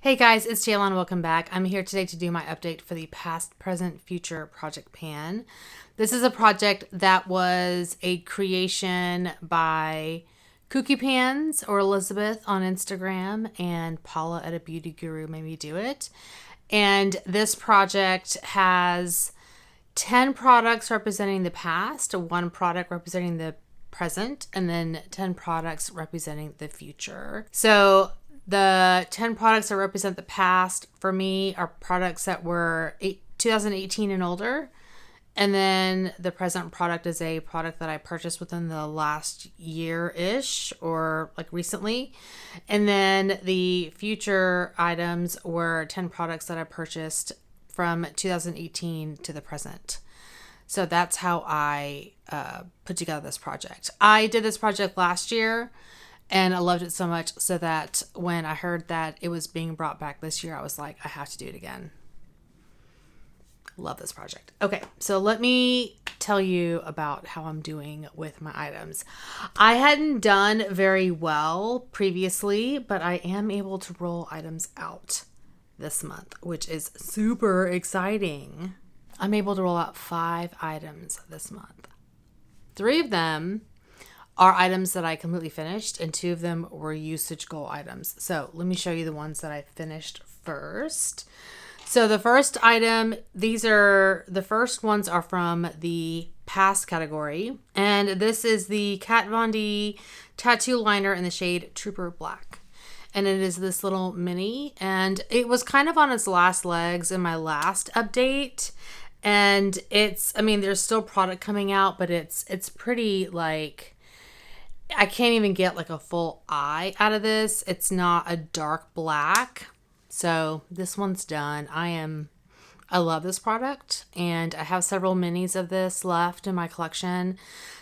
Hey guys, it's Jayla and welcome back. I'm here today to do my update for the past, present, future project pan. This is a project that was a creation by Kooky Pans or Elizabeth on Instagram, and Paula at A Beauty Guru made me do it. And this project has 10 products representing the past, one product representing the present, and then 10 products representing the future. So the 10 products that represent the past for me are products that were 2018 and older. And then the present product is a product that I purchased within the last year-ish or like recently. And then the future items were 10 products that I purchased from 2018 to the present. So that's how I put together this project. I did this project last year and I loved it so much so that when I heard that it was being brought back this year, I was like, I have to do it again. Love this project. Okay, so let me tell you about how I'm doing with my items. I hadn't done very well previously, but I am able to roll items out this month, which is super exciting. I'm able to roll out 5 items this month. 3 of them are items that I completely finished, and 2 of them were usage goal items. So let me show you the ones that I finished first. So the first item, the first ones are from the past category. And this is the Kat Von D tattoo liner in the shade Trooper Black. And it is this little mini. And it was kind of on its last legs in my last update. And there's still product coming out, but it's pretty like, I can't even get like a full eye out of this. It's not a dark black. So this one's done. I love this product, and I have several minis of this left in my collection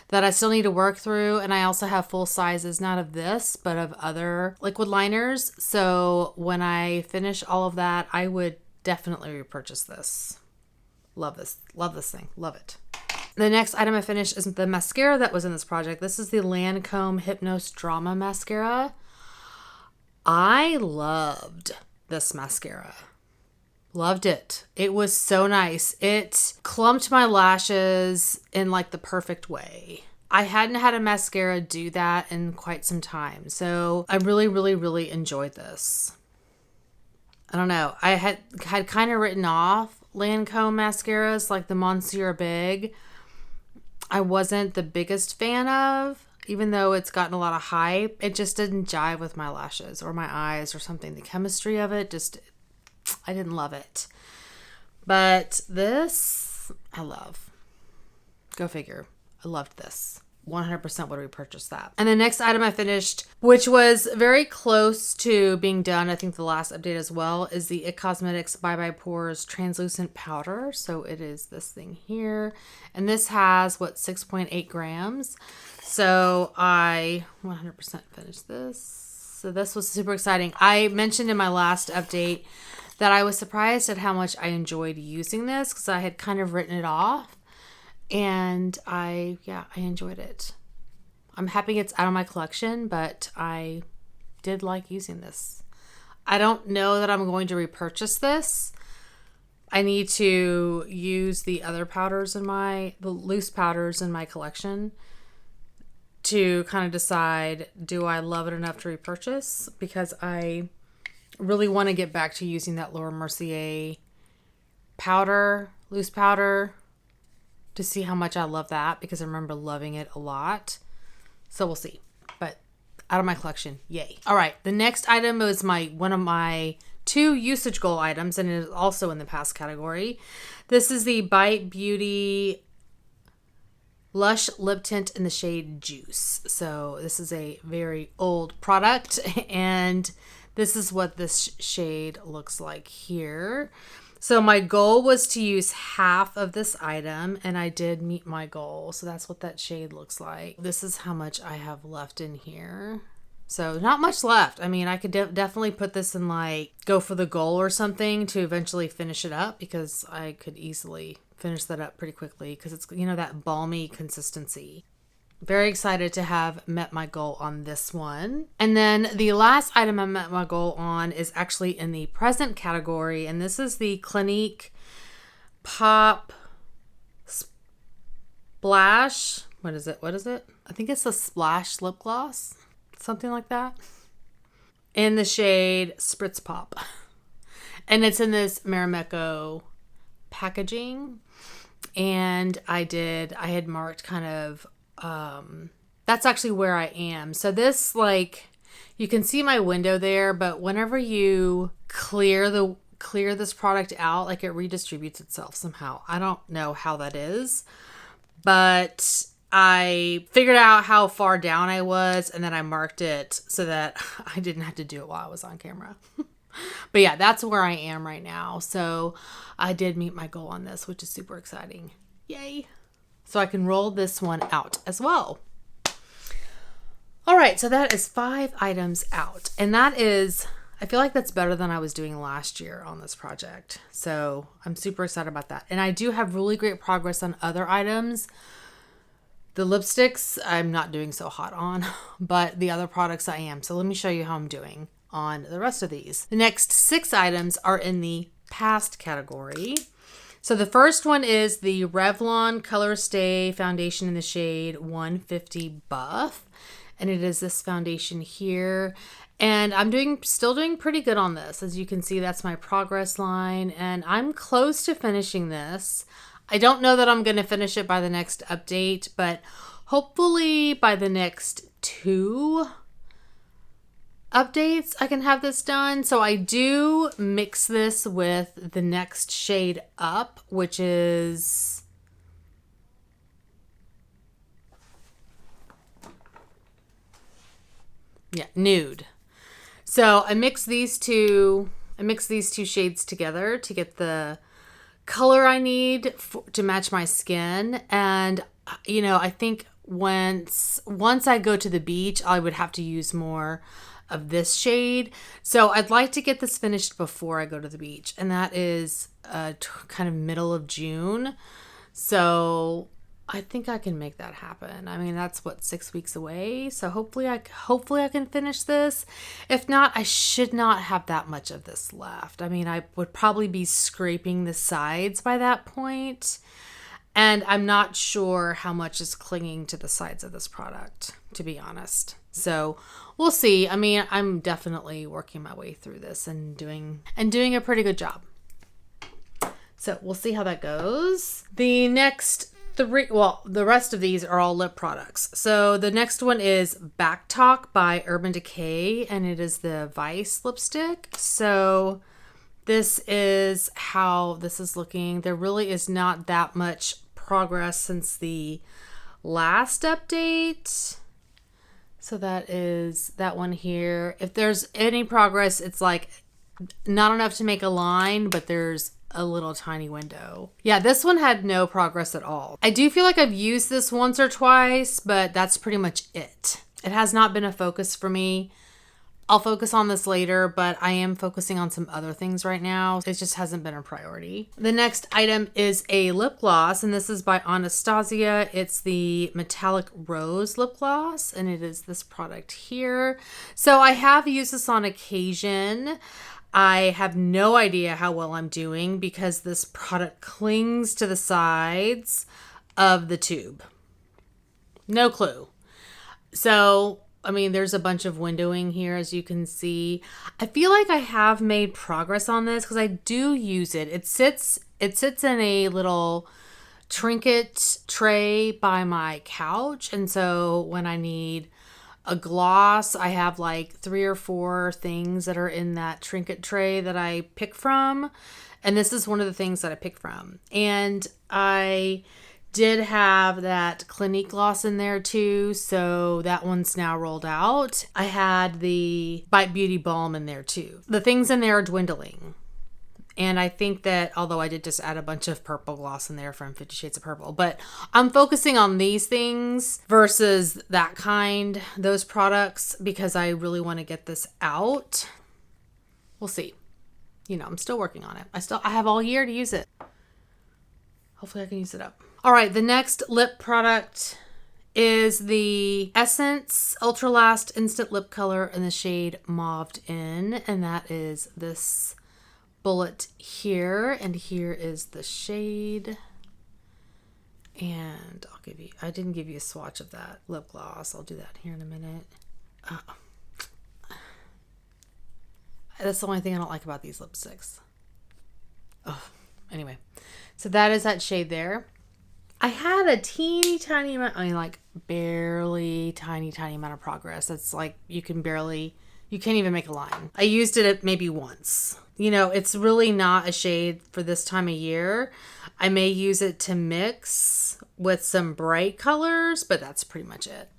that I still need to work through. And I also have full sizes, not of this, but of other liquid liners. So when I finish all of that, I would definitely repurchase this. Love this thing. Love it. The next item I finished is the mascara that was in this project. This is the Lancome Hypnose Drama Mascara. I loved this mascara. Loved it. It was so nice. It clumped my lashes in like the perfect way. I hadn't had a mascara do that in quite some time. So I really, really, really enjoyed this. I don't know. I had kind of written off Lancome mascaras like the Monsieur Big. I wasn't the biggest fan of, even though it's gotten a lot of hype. It just didn't jive with my lashes or my eyes or something. The chemistry of it I didn't love it. But this, I love. Go figure. I loved this. 100% would repurchase that. And the next item I finished, which was very close to being done, I think the last update as well, is the IT Cosmetics Bye Bye Pores Translucent Powder. So it is this thing here. And this has, 6.8 grams. So I 100% finished this. So this was super exciting. I mentioned in my last update that I was surprised at how much I enjoyed using this because I had kind of written it off. And I enjoyed it. I'm happy it's out of my collection, but I did like using this. I don't know that I'm going to repurchase this. I need to use the other powders the loose powders in my collection to kind of decide, do I love it enough to repurchase? Because I really want to get back to using that Laura Mercier powder, loose powder, to see how much I love that, because I remember loving it a lot. So we'll see. But out of my collection, yay. All right, the next item was one of my 2 usage goal items, and it is also in the past category. This is the Bite Beauty Lush Lip Tint in the shade Juice. So this is a very old product, and this is what this shade looks like here. So my goal was to use half of this item, and I did meet my goal. So that's what that shade looks like. This is how much I have left in here. So not much left. I mean, I could definitely put this in like go for the goal or something to eventually finish it up, because I could easily finish that up pretty quickly because it's, that balmy consistency. Very excited to have met my goal on this one. And then the last item I met my goal on is actually in the present category. And this is the Clinique Pop Splash. What is it? I think it's a Splash lip gloss. Something like that. In the shade Spritz Pop. And it's in this Merengue packaging. And I had marked kind of, that's actually where I am. So this, like, you can see my window there, but whenever you clear this product out, like, it redistributes itself somehow. I don't know how that is, but I figured out how far down I was, and then I marked it so that I didn't have to do it while I was on camera. But yeah, that's where I am right now. So I did meet my goal on this, which is super exciting. Yay. So I can roll this one out as well. All right, so that is 5 items out. And that is, I feel like that's better than I was doing last year on this project. So I'm super excited about that. And I do have really great progress on other items. The lipsticks, I'm not doing so hot on, but the other products I am. So let me show you how I'm doing on the rest of these. The next 6 items are in the past category. So the first one is the Revlon Color Stay foundation in the shade 150 Buff. And it is this foundation here. And I'm still doing pretty good on this. As you can see, that's my progress line. And I'm close to finishing this. I don't know that I'm going to finish it by the next update, but hopefully by the next 2 updates I can have this done. So I do mix this with the next shade up, which is nude. So I mix these two shades together to get the color I need to match my skin. And you know, I think once I go to the beach, I would have to use more of this shade. So I'd like to get this finished before I go to the beach, and that is kind of middle of June. So I think I can make that happen. I mean, that's 6 weeks away. So hopefully I can finish this. If not, I should not have that much of this left. I mean, I would probably be scraping the sides by that point. And I'm not sure how much is clinging to the sides of this product, to be honest. So we'll see. I mean, I'm definitely working my way through this and doing a pretty good job. So we'll see how that goes. The next 3, the rest of these are all lip products. So the next one is Back Talk by Urban Decay, and it is the Vice lipstick. So this is how this is looking. There really is not that much progress since the last update. So that is that one here. If there's any progress, it's like not enough to make a line, but there's a little tiny window. Yeah, this one had no progress at all. I do feel like I've used this once or twice, but that's pretty much it. It has not been a focus for me. I'll focus on this later, but I am focusing on some other things right now. It just hasn't been a priority. The next item is a lip gloss, and this is by Anastasia. It's the Metallic Rose lip gloss, and it is this product here. So I have used this on occasion. I have no idea how well I'm doing because this product clings to the sides of the tube. No clue. So I mean, there's a bunch of windowing here, as you can see. I feel like I have made progress on this because I do use it. It sits in a little trinket tray by my couch. And so when I need a gloss, I have like 3 or 4 things that are in that trinket tray that I pick from. And this is one of the things that I pick from. And I did have that Clinique gloss in there too, so that one's now rolled out. I had the Bite Beauty Balm in there too. The things in there are dwindling. And I think that, although I did just add a bunch of purple gloss in there from 50 Shades of Purple, but I'm focusing on these things versus that kind, those products, because I really want to get this out. We'll see. You know, I'm still working on it. I have all year to use it. Hopefully I can use it up. All right, the next lip product is the Essence Ultra Last Instant Lip Color in the shade Mauved In. And that is this bullet here. And here is the shade. And I didn't give you a swatch of that lip gloss. I'll do that here in a minute. That's the only thing I don't like about these lipsticks. Oh, anyway. So that is that shade there. I had a teeny tiny amount, barely tiny amount of progress. That's like, you can't even make a line. I used it maybe once. It's really not a shade for this time of year. I may use it to mix with some bright colors, but that's pretty much it.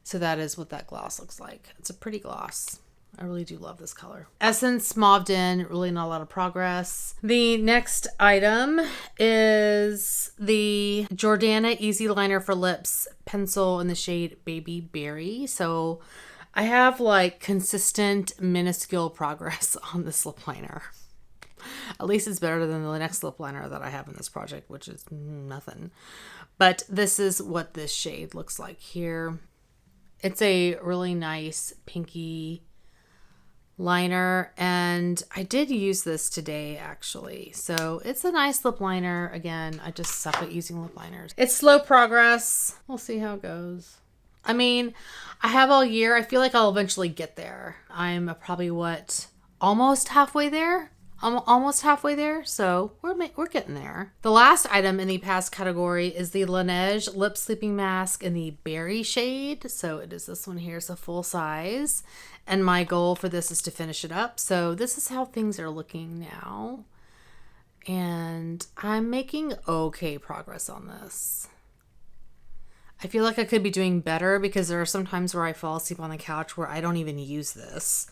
So that is what that gloss looks like. It's a pretty gloss. I really do love this color. Essence Mauved In, really not a lot of progress. The next item is the Jordana Easy Liner for Lips pencil in the shade Baby Berry. So I have consistent minuscule progress on this lip liner. At least it's better than the next lip liner that I have in this project, which is nothing. But this is what this shade looks like here. It's a really nice pinky liner, and I did use this today actually. So it's a nice lip liner. Again, I just suck at using lip liners. It's slow progress. We'll see how it goes. I have all year. I feel like I'll eventually get there. I'm probably almost halfway there. I'm almost halfway there, so we're getting there. The last item in the past category is the Laneige Lip Sleeping Mask in the Berry shade. So it is this one here. It's a full size. And my goal for this is to finish it up. So this is how things are looking now. And I'm making okay progress on this. I feel like I could be doing better because there are some times where I fall asleep on the couch where I don't even use this.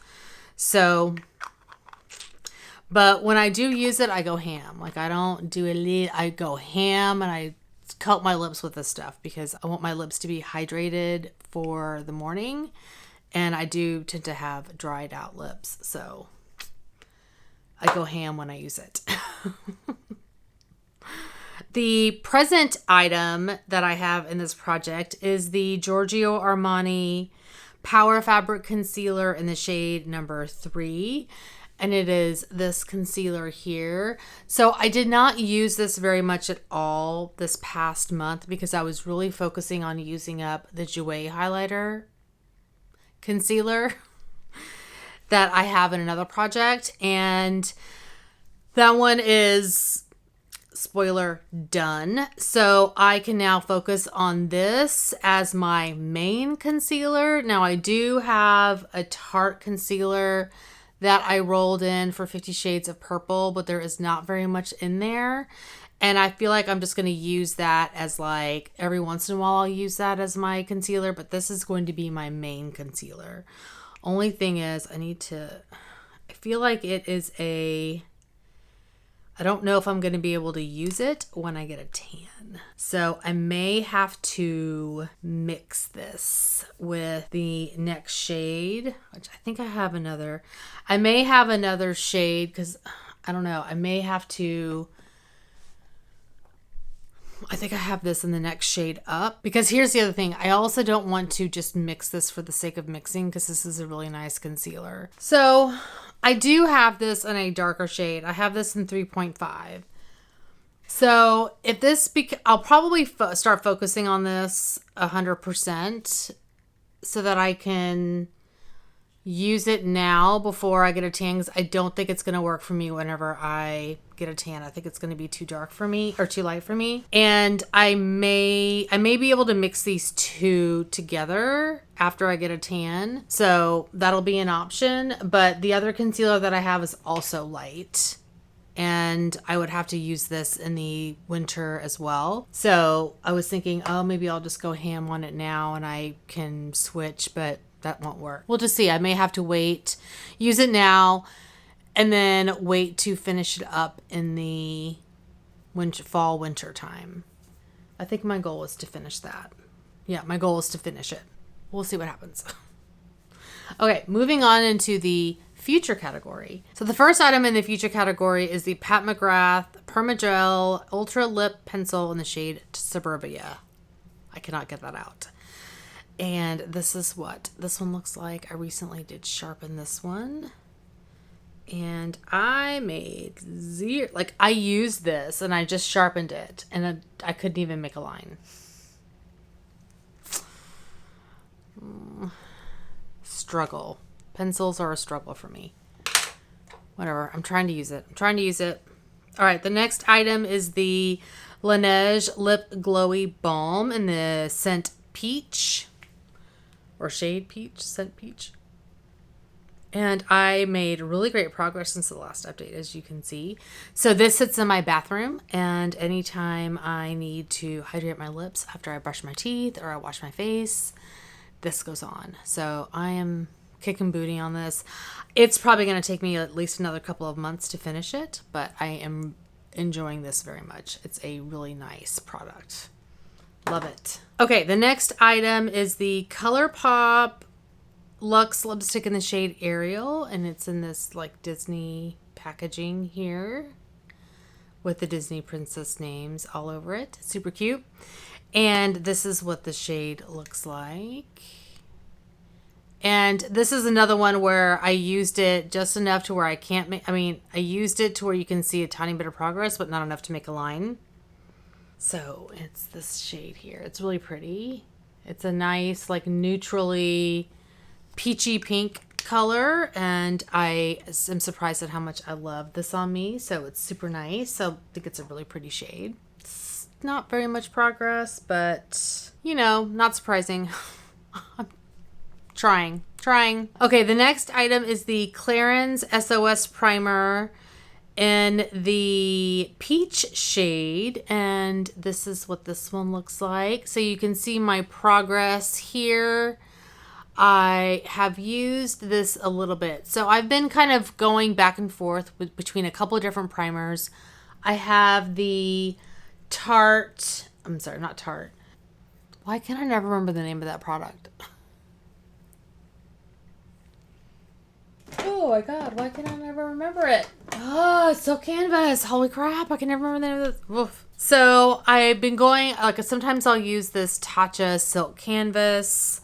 So... But when I do use it, I go ham. I don't do I go ham and I coat my lips with this stuff because I want my lips to be hydrated for the morning. And I do tend to have dried out lips. So I go ham when I use it. The present item that I have in this project is the Giorgio Armani Power Fabric Concealer in the shade number 3. And it is this concealer here. So I did not use this very much at all this past month because I was really focusing on using up the Jouer highlighter concealer that I have in another project. And that one is, spoiler, done. So I can now focus on this as my main concealer. Now I do have a Tarte concealer that I rolled in for 50 Shades of Purple, but there is not very much in there. And I feel like I'm just going to use that as every once in a while I'll use that as my concealer, but this is going to be my main concealer. Only thing is I feel like it is I don't know if I'm going to be able to use it when I get a tan. So I may have to mix this with the next shade, which I think I have another. I may have another shade because I don't know. I think I have this in the next shade up because here's the other thing. I also don't want to just mix this for the sake of mixing because this is a really nice concealer. So I do have this in a darker shade. I have this in 3.5. So if this, I'll probably start focusing on this 100% so that I can use it now before I get a tan, because I don't think it's going to work for me whenever I get a tan. I think it's going to be too dark for me or too light for me. And I may be able to mix these two together after I get a tan. So that'll be an option. But the other concealer that I have is also light, and I would have to use this in the winter as well. So I was thinking, oh, maybe I'll just go ham on it now and I can switch, but that won't work. We'll just see. I may have to wait, use it now, and then wait to finish it up in the fall, winter time. I think my goal is to finish that. Yeah, my goal is to finish it. We'll see what happens. Okay, moving on into the future category. So the first item in the future category is the Pat McGrath Permagel Ultra Lip Pencil in the shade Suburbia. I cannot get that out. And this is what this one looks like. I recently did sharpen this one. And I made zero, like I used this and I just sharpened it and I couldn't even make a line. Struggle. Pencils are a struggle for me. Whatever. I'm trying to use it. All right. The next item is the Laneige Lip Glowy Balm in the scent Peach or shade Peach, scent Peach. And I made really great progress since the last update, as you can see. So this sits in my bathroom, and anytime I need to hydrate my lips after I brush my teeth or I wash my face, this goes on. So I am kicking booty on this. It's probably going to take me at least another couple of months to finish it, but I am enjoying this very much. It's a really nice product. Love it. Okay, the next item is the ColourPop Luxe lipstick in the shade Ariel, and it's in this like Disney packaging here with the Disney princess names all over it. Super cute. And this is what the shade looks like. And this is another one where I used it just enough to where I can't make, I used it to where you can see a tiny bit of progress, but not enough to make a line. So it's this shade here. It's really pretty. It's a nice, like neutrally peachy pink color, and I am surprised at how much I love this on me. So it's super nice. So I think it's a really pretty shade. It's not very much progress, but you know, not surprising. I'm trying. Okay, the next item is the Clarins SOS primer in the peach shade, and this is what this one looks like. So you can see my progress here. I have used this a little bit. So I've been kind of going back and forth between a couple of different primers. I have the Tarte, I'm sorry, not Tarte. Why can I never remember the name of that product? Oh my God, why can I never remember it? Oh, it's Silk Canvas. Holy crap, I can never remember the name of this. Oof. So I've been going, like sometimes I'll use this Tatcha Silk Canvas.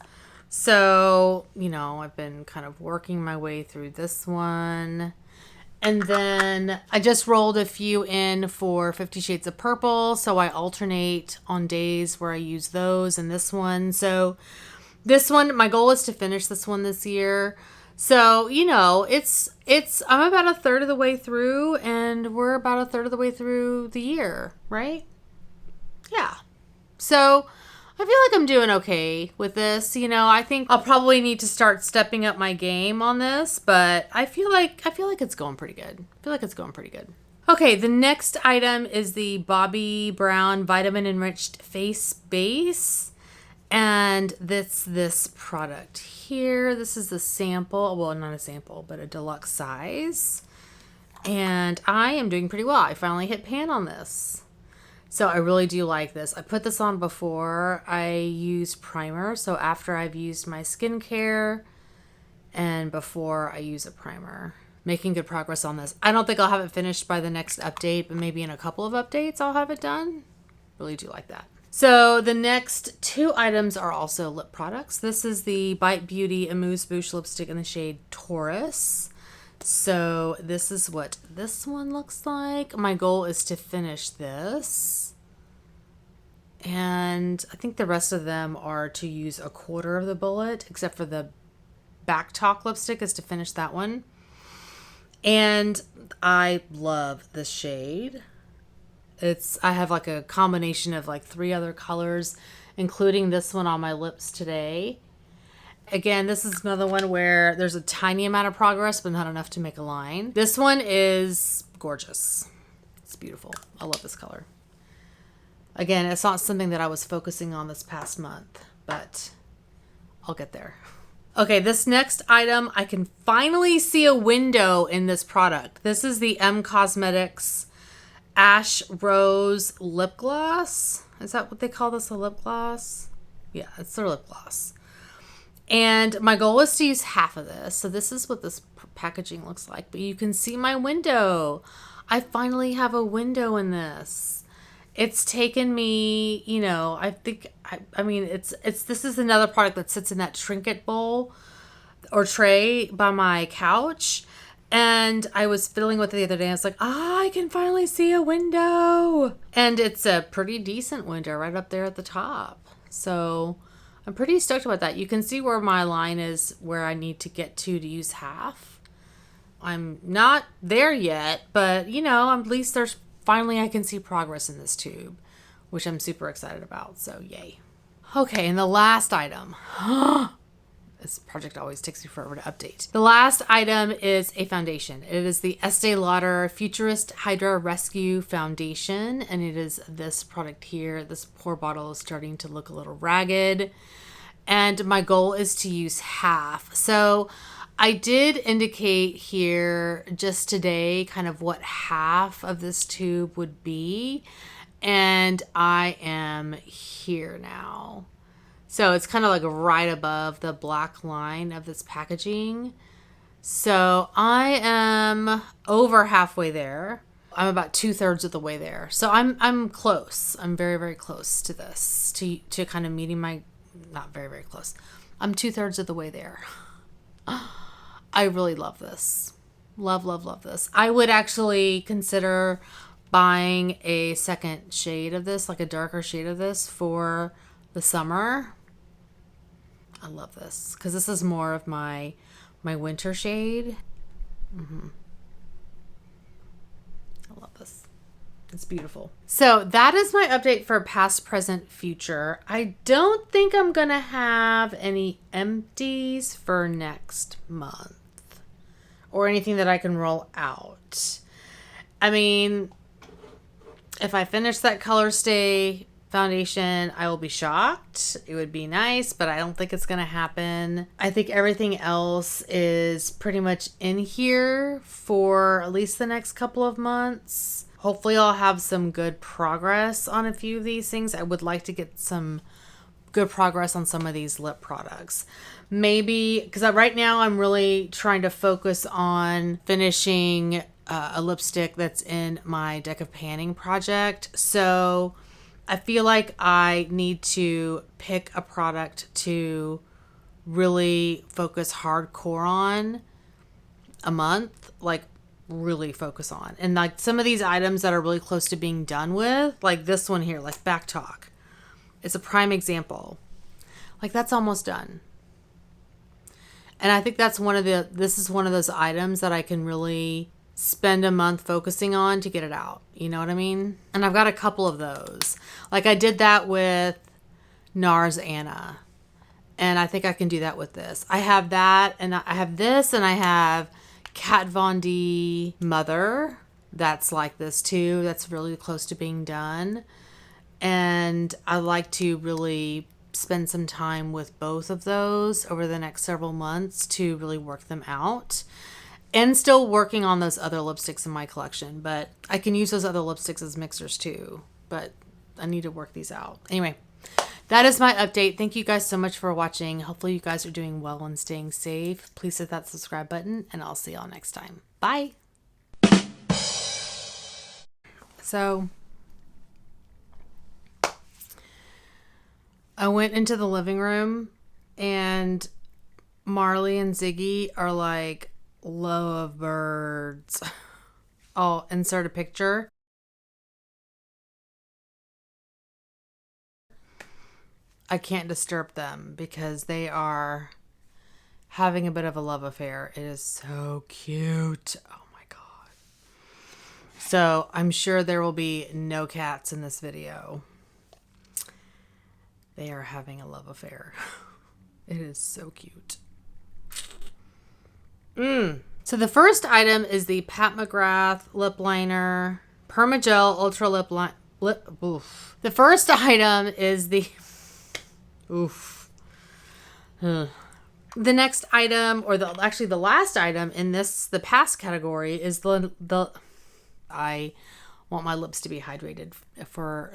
So, you know, I've been kind of working my way through this one. And then I just rolled a few in for 50 Shades of Purple. So I alternate on days where I use those and this one. So this one, my goal is to finish this one this year. So, you know, I'm about a third of the way through, and we're about a third of the way through the year, right? Yeah. So I feel like I'm doing okay with this. You know, I think I'll probably need to start stepping up my game on this, but I feel like it's going pretty good. Okay, the next item is the Bobbi Brown Vitamin Enriched Face Base. And this product here. This is a sample. Well, not a sample, but a deluxe size. And I am doing pretty well. I finally hit pan on this. So I really do like this. I put this on before I use primer. So after I've used my skincare and before I use a primer. Making good progress on this. I don't think I'll have it finished by the next update, but maybe in a couple of updates I'll have it done. Really do like that. So the next two items are also lip products. This is the Bite Beauty Amuse Bouche lipstick in the shade Taurus. So this is what this one looks like. My goal is to finish this. And I think the rest of them are to use a quarter of the bullet, except for the Back Talk lipstick is to finish that one. And I love this shade. I have like a combination of like 3 other colors, including this one on my lips today. Again, this is another one where there's a tiny amount of progress, but not enough to make a line. This one is gorgeous. It's beautiful. I love this color. Again, it's not something that I was focusing on this past month, but I'll get there. Okay, this next item, I can finally see a window in this product. This is the M Cosmetics Ash Rose Lip Gloss. Is that what they call this, a lip gloss? Yeah, it's their lip gloss. And my goal is to use half of this. So this is what this packaging looks like. But you can see my window. I finally have a window in this. It's taken me, you know, I think I mean, this is another product that sits in that trinket bowl or tray by my couch. And I was fiddling with it the other day. I was like, I can finally see a window. And it's a pretty decent window right up there at the top. So I'm pretty stoked about that. You can see where my line is, where I need to get to use half. I'm not there yet, but you know, at least there's finally I can see progress in this tube, which I'm super excited about. So yay. Okay, and the last item. This project always takes me forever to update. The last item is a foundation. It is the Estee Lauder Futurist Hydra Rescue Foundation, and it is this product here. This poor bottle is starting to look a little ragged, and my goal is to use half. So I did indicate here just today kind of what half of this tube would be, and I am here now. So it's kind of like right above the black line of this packaging. So I am over halfway there. I'm about 2/3 of the way there. So I'm close. I'm very, very close to this, to kind of meeting my, not very, very close. I'm 2/3 of the way there. I really love this. Love, love, love this. I would actually consider buying a second shade of this, like a darker shade of this for the summer. I love this because this is more of my winter shade. I love this. It's beautiful. So that is my update for past, present, future. I don't think I'm gonna have any empties for next month or anything that I can roll out. I mean, if I finish that Color Stay foundation, I will be shocked. It would be nice, but I don't think it's going to happen. I think everything else is pretty much in here for at least the next couple of months. Hopefully I'll have some good progress on a few of these things. I would like to get some good progress on some of these lip products. Maybe, because right now I'm really trying to focus on finishing a lipstick that's in my Deck of Panning project. So I feel like I need to pick a product to really focus hardcore on a month, like really focus on. And like some of these items that are really close to being done with, like this one here, like Back Talk. It's a prime example. Like that's almost done. And I think that's this is one of those items that I can really spend a month focusing on to get it out. You know what I mean? And I've got a couple of those. Like I did that with NARS Anna. And I think I can do that with this. I have that, and I have this, and I have Kat Von D Mother. That's like this too. That's really close to being done. And I like to really spend some time with both of those over the next several months to really work them out. And still working on those other lipsticks in my collection. But I can use those other lipsticks as mixers too. But I need to work these out. Anyway, that is my update. Thank you guys so much for watching. Hopefully you guys are doing well and staying safe. Please hit that subscribe button. And I'll see y'all next time. Bye. So I went into the living room and Marley and Ziggy are like, love birds. I'll insert a picture. I can't disturb them because they are having a bit of a love affair. It is so cute. Oh my God. So I'm sure there will be no cats in this video. They are having a love affair. It is so cute. So the first item is the Pat McGrath lip liner, Permagel Ultra Lip Line. The first item is the The next item, or actually the last item in the past category is the I want my lips to be hydrated for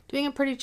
doing a pretty